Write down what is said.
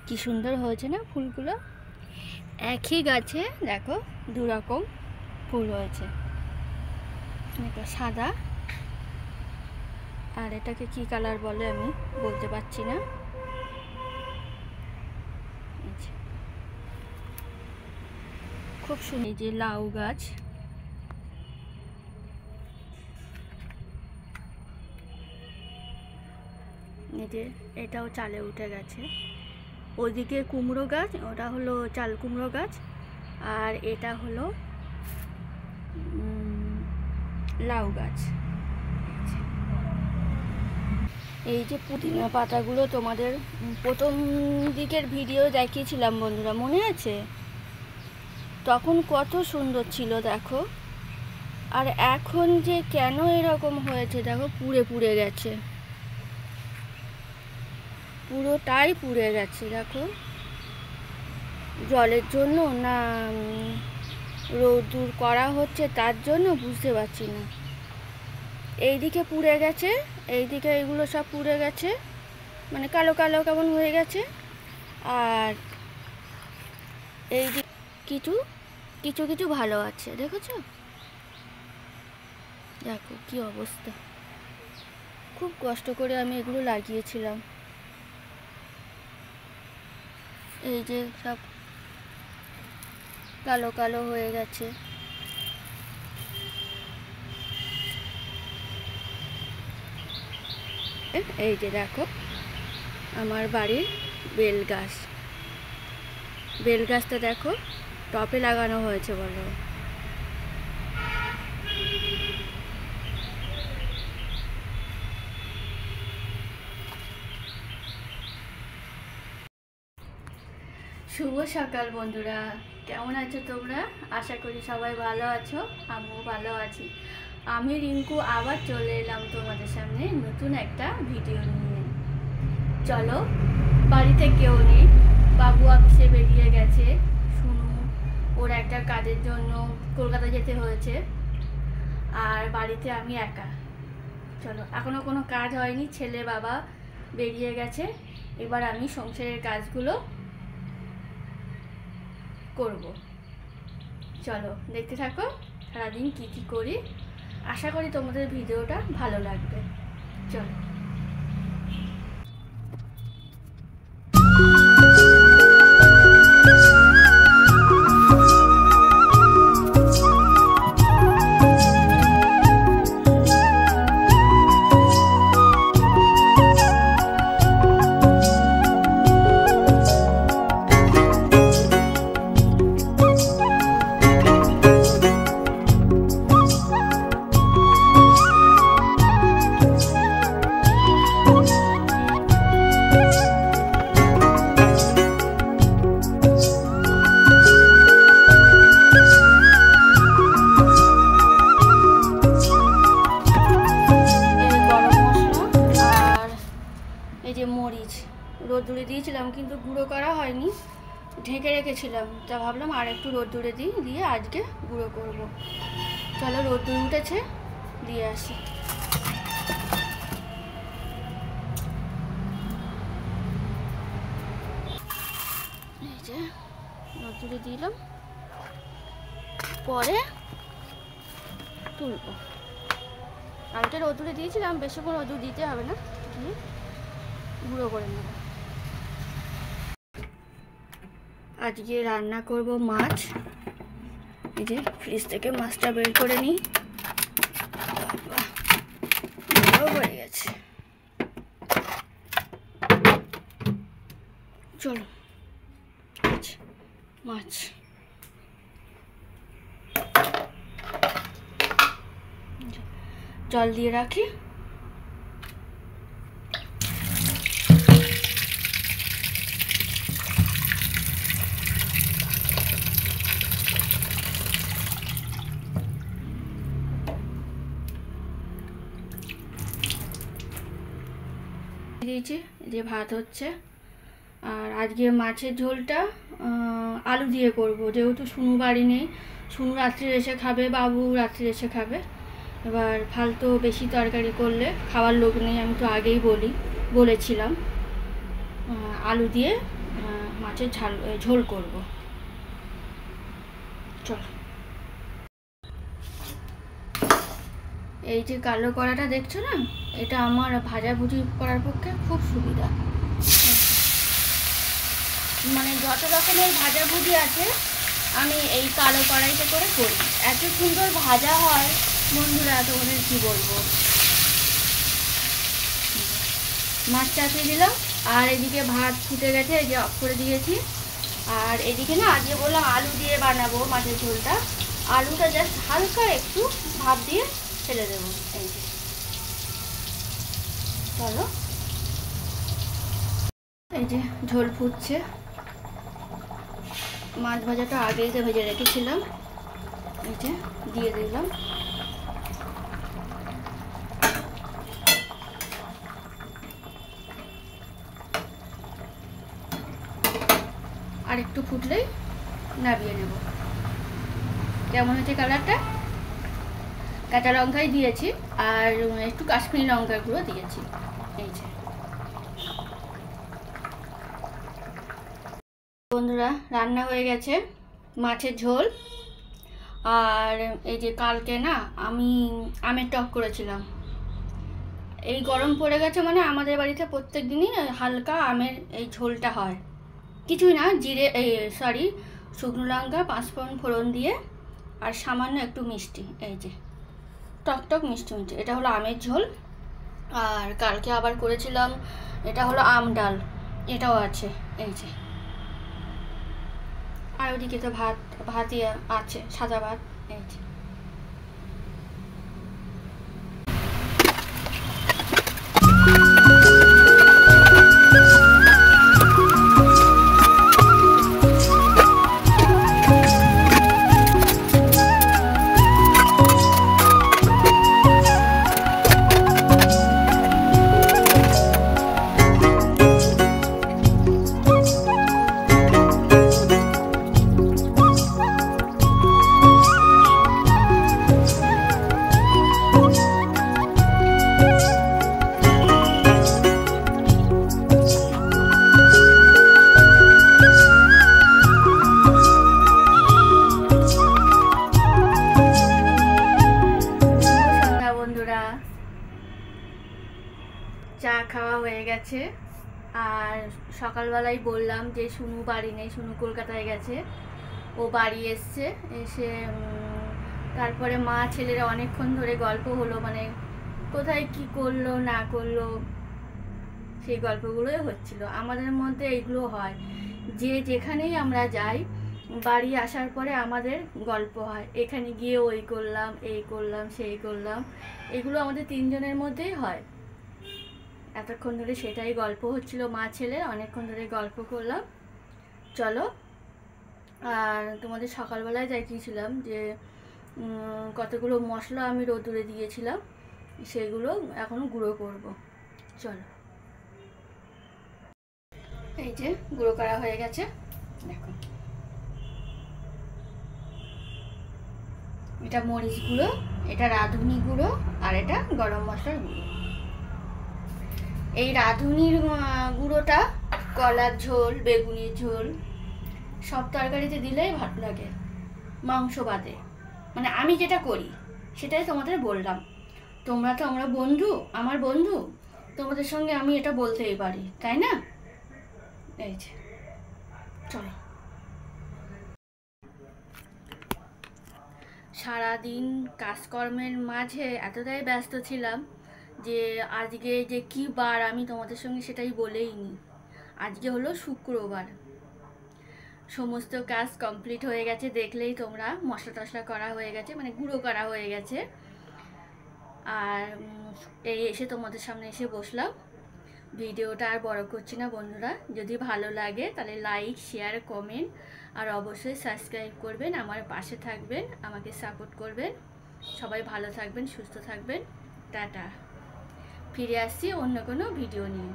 কি সুন্দর হয়েছে না ফুলগুলো। একই গাছে দেখো দু রকম ফুল হয়েছে, এটা সাদা আর এটাকে কি কালার বলে আমি বলতে পারছি না। খুব সুন্দর। যে লাউ গাছ, এই যে এটাও চালে উঠে গেছে। ওইদিকে কুমড়ো গাছ, ওটা হলো চাল কুমড়ো গাছ, আর এটা হলো লাউ গাছ। এই যে পুদিনা পাতাগুলো তোমাদের প্রথম দিকের ভিডিও দেখিয়েছিলাম বন্ধুরা, মনে আছে? তখন কত সুন্দর ছিল দেখো। আর এখন যে কেন এরকম হয়েছে দেখো, পুড়ে পুড়ে গেছে, পুরোটাই পুড়ে গেছে দেখো। জলের জন্য না রোদুর করা হচ্ছে তার জন্য বুঝতে পারছি না। এইদিকে পুড়ে গেছে, এইদিকে এগুলো সব পুড়ে গেছে, মানে কালো কালো কেমন হয়ে গেছে। আর এই কিছু কিছু কিছু ভালো আছে, দেখেছো? দেখো কি অবস্থা। খুব কষ্ট করে আমি এগুলো লাগিয়েছিলাম। এই যে সব কালো কালো হয়ে গেছে। এই যে দেখো আমার বাড়ির বেল গাছ, বেল গাছটা দেখো টপে লাগানো হয়েছে বলো। শুভ সকাল বন্ধুরা, কেমন আছো তোমরা? আশা করি সবাই ভালো আছো, আমিও ভালো আছি। আমি রিঙ্কু আবার চলে এলাম তোমাদের সামনে নতুন একটা ভিডিও নিয়ে। চলো, বাড়িতে কেউ নেই, বাবু অফিসে বেরিয়ে গেছে, শুনু ওর একটা কাজের জন্য কলকাতা যেতে হয়েছে, আর বাড়িতে আমি একা। চলো, এখনও কোনো কাজ হয়নি, ছেলে বাবা বেরিয়ে গেছে, এবার আমি সংসারের কাজগুলো করব। চলো দেখতে থাকো সারাদিন কী কী করি। আশা করি তোমাদের ভিডিওটা ভালো লাগবে। চলো। মরিচ রোদ্দুরে দিয়েছিলাম কিন্তু গুঁড়ো করা হয়নি, ঢেকে রেখেছিলাম, তা ভাবলাম আর একটু রোদ্দুরে দিয়ে আজকে গুঁড়ো করব। চলো, রোদ্দুর উঠেছে, দিয়ে আসি। এই যে রোদ্দুরে দিলাম, পরে তুলব। আমি তো রোদ্দুরে দিয়েছিলাম, বেশিক্ষণ রোদ্দুর দিতে হবে না, দিয়ে গুঁড়ো করে নেব। আজকে রান্না করব মাছ। এই যে ফ্রিজ থেকে মাছটা বের করে নিই, হয়ে গেছে। চলো, মাছ জল দিয়ে রাখি। দিয়েছি, যে ভাত হচ্ছে। আর আজকে মাছের ঝোলটা আলু দিয়ে করব, যেহেতু শুনু বাড়ি নেই, শুনু রাত্রে এসে খাবে, বাবু রাত্রে এসে খাবে। এবার ফালতু বেশি তরকারি করলে খাওয়ার লোক নেই, আমি তো আগেই বলেছিলাম। আলু দিয়ে মাছের ঝোল করব। চলো। এই যে কালো কড়াটা দেখছো না, এটা আমার ভাজাভুজি করার পক্ষে খুব সুবিধা। মানে যত রকমের ভাজাভুজি আছে আমি এই কালো কড়াইতে করে করি। এত সুন্দর ভাজা হয় বন্ধুরা, তোমাদের কি বলবো। মাছ চাপিয়ে দিলাম, আর এদিকে ভাত ফুটে গেছে, এই যে অফ করে দিয়েছি। আর এদিকে না আজকে বললাম আলু দিয়ে বানাবো মাছের ঝোলটা। আলুটা জাস্ট হালকা একটু ভাপ দিয়ে ফেলে দেবো। এই যে চলো, এই যে ঝোল ফুটছে। মাছ ভাজাটা আগেই তো ভেজে রেখেছিলাম, এই যে দিয়ে দিলাম। আর একটু ফুটলেই নামিয়ে নেব। কেমন হচ্ছে কালারটা? কাঁচা লঙ্কাই দিয়েছি আর একটু কাশ্মীরি লঙ্কার গুঁড়ো দিয়েছি। এই যে বন্ধুরা, রান্না হয়ে গেছে মাছের ঝোল। আর এই যে কালকে না আমি আমের টক করেছিলাম। এই গরম পড়ে গেছে মানে আমাদের বাড়িতে প্রত্যেক দিনই হালকা আমের এই ঝোলটা হয়। কিছুই না, জিরে শুকনো লঙ্কা 5 ফোড়ন ফোড়ন দিয়ে আর সামান্য একটু মিষ্টি, এই যে টক মিষ্টি মিষ্টি, এটা হলো আমের ঝোল। আর কালকে আবার করেছিলাম, এটা হলো আম ডাল, এটাও আছে। এই যে আর ওদিকে তো ভাতই আছে, সাদা ভাত। এই যে চা খাওয়া হয়ে গেছে। আর সকালবেলায় বললাম যে সুনু বাড়ি নেই, সুনু কলকাতায় গেছে। ও বাড়ি এসছে, এসে তারপরে মা ছেলেরা অনেকক্ষণ ধরে গল্প হলো, মানে কোথায় কি করলো না করলো সেই গল্পগুলোই হচ্ছিল। আমাদের মধ্যে এইগুলো হয় যে যেখানেই আমরা যাই, বাড়ি আসার পরে আমাদের গল্প হয়, এখানে গিয়ে ওই করলাম, এই করলাম, সেই করলাম। এগুলো আমাদের তিনজনের মধ্যেই হয়। এতক্ষণ ধরে সেটাই গল্প হচ্ছিল, মা ছেলে অনেকক্ষণ ধরে গল্প করলাম। চলো। আর তোমাদের সকালবেলায় দেখিয়েছিলাম যে কতগুলো মশলা আমি রোদুরে দিয়েছিলাম, সেগুলো এখন গুঁড়ো করব। চলো। এই যে গুঁড়ো করা হয়ে গেছে, দেখো। এটা মরিচ গুঁড়ো, এটা রাঁধুনি গুঁড়ো, আর এটা গরম মশলার গুঁড়ো। এই রাঁধুনির গুঁড়োটা কলার ঝোল, বেগুনির ঝোল, সব তরকারিতে দিলেই ভালো লাগে, মাংস বাদে। মানে আমি যেটা করি সেটাই তোমাদের বললাম। তোমরা তো আমরা বন্ধু, আমার বন্ধু, তোমাদের সঙ্গে আমি এটা বলতেই পারি, তাই না? এই যে চলো। সারাদিন কাজকর্মের মাঝে এতটাই ব্যস্ত ছিলাম যে আজকে যে কি বার আমি তোমাদের সঙ্গে সেটাই বলেইনি। আজকে হলো শুক্রবার। সমস্ত কাজ কমপ্লিট হয়ে গেছে, দেখলেই তোমরা। মশলা টশলা করা হয়ে গেছে, মানে গুঁড়ো করা হয়ে গেছে। আর এই এসে তোমাদের সামনে এসে বসলাম। ভিডিওটা আর বড় করছি না বন্ধুরা। যদি ভালো লাগে তাহলে লাইক, শেয়ার, কমেন্ট আর অবশ্যই সাবস্ক্রাইব করবেন, আমার পাশে থাকবেন, আমাকে সাপোর্ট করবেন। সবাই ভালো থাকবেন, সুস্থ থাকবেন। টাটা। ফিরে আসছি অন্য কোনো ভিডিও নিয়ে।